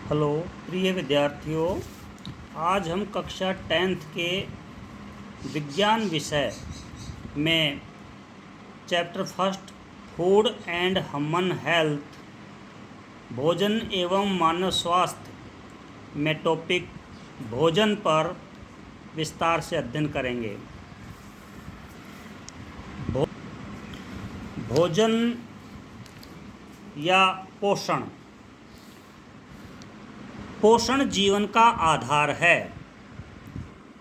Hello प्रिय विद्यार्थियों, आज हम कक्षा 10th के विज्ञान विषय में chapter first food and human health भोजन एवं मानव स्वास्थ्य में टॉपिक भोजन पर विस्तार से अध्ययन करेंगे। भोजन या पोषण। पोषण जीवन का आधार है,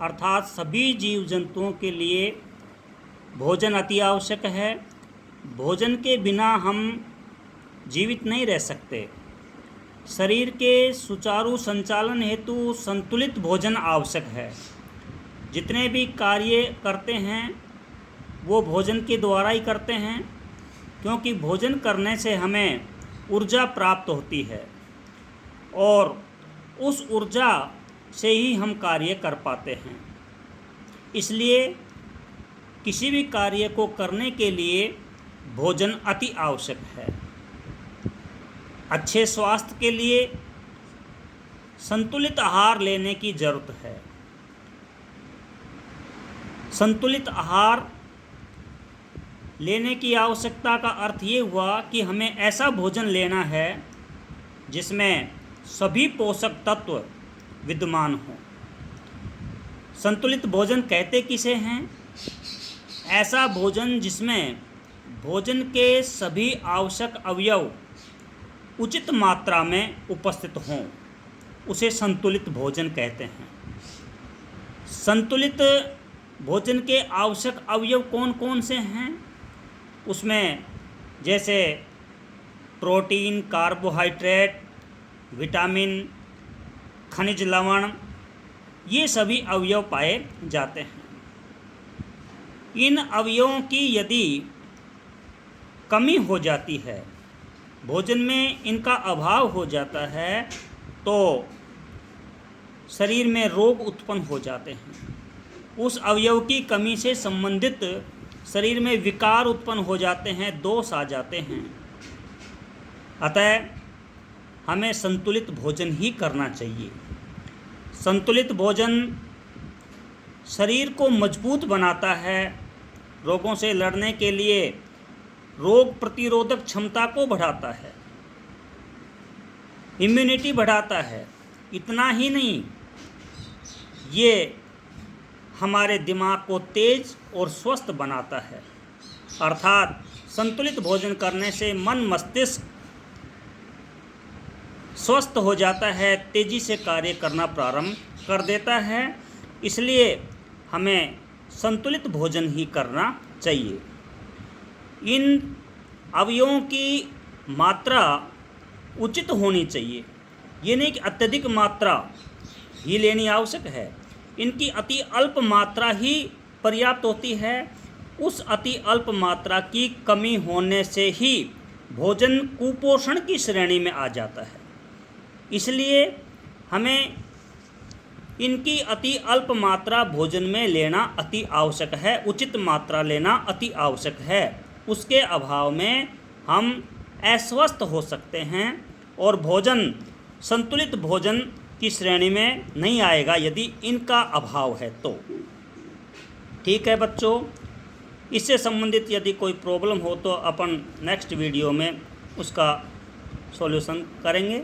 अर्थात सभी जीव जंतुओं के लिए भोजन अति आवश्यक है। भोजन के बिना हम जीवित नहीं रह सकते। शरीर के सुचारू संचालन हेतु संतुलित भोजन आवश्यक है। जितने भी कार्य करते हैं वो भोजन के द्वारा ही करते हैं, क्योंकि भोजन करने से हमें ऊर्जा प्राप्त होती है और उस ऊर्जा से ही हम कार्य कर पाते हैं। इसलिए किसी भी कार्य को करने के लिए भोजन अति आवश्यक है। अच्छे स्वास्थ्य के लिए संतुलित आहार लेने की जरूरत है। संतुलित आहार लेने की आवश्यकता का अर्थ ये हुआ कि हमें ऐसा भोजन लेना है जिसमें सभी पोषक तत्व विद्यमान हों। संतुलित भोजन कहते किसे हैं? ऐसा भोजन जिसमें भोजन के सभी आवश्यक अवयव उचित मात्रा में उपस्थित हों, उसे संतुलित भोजन कहते हैं। संतुलित भोजन के आवश्यक अवयव कौन कौन से हैं? उसमें जैसे प्रोटीन, कार्बोहाइड्रेट, विटामिन, खनिज लवण, ये सभी अवयव पाए जाते हैं। इन अवयवों की यदि कमी हो जाती है, भोजन में इनका अभाव हो जाता है, तो शरीर में रोग उत्पन्न हो जाते हैं। उस अवयव की कमी से संबंधित शरीर में विकार उत्पन्न हो जाते हैं, दोष आ जाते हैं। अतः हमें संतुलित भोजन ही करना चाहिए। संतुलित भोजन शरीर को मजबूत बनाता है, रोगों से लड़ने के लिए रोग प्रतिरोधक क्षमता को बढ़ाता है, इम्यूनिटी बढ़ाता है। इतना ही नहीं, ये हमारे दिमाग को तेज और स्वस्थ बनाता है। अर्थात संतुलित भोजन करने से मन मस्तिष्क स्वस्थ हो जाता है, तेज़ी से कार्य करना प्रारंभ कर देता है। इसलिए हमें संतुलित भोजन ही करना चाहिए। इन अवयवों की मात्रा उचित होनी चाहिए। ये नहीं कि अत्यधिक मात्रा ही लेनी आवश्यक है। इनकी अति अल्प मात्रा ही पर्याप्त होती है। उस अति अल्प मात्रा की कमी होने से ही भोजन कुपोषण की श्रेणी में आ जाता है। इसलिए हमें इनकी अति अल्प मात्रा भोजन में लेना अति आवश्यक है, उचित मात्रा लेना अति आवश्यक है। उसके अभाव में हम अस्वस्थ हो सकते हैं और भोजन संतुलित भोजन की श्रेणी में नहीं आएगा यदि इनका अभाव है तो। ठीक है बच्चों, इससे संबंधित यदि कोई प्रॉब्लम हो तो अपन नेक्स्ट वीडियो में उसका सॉल्यूशन करेंगे।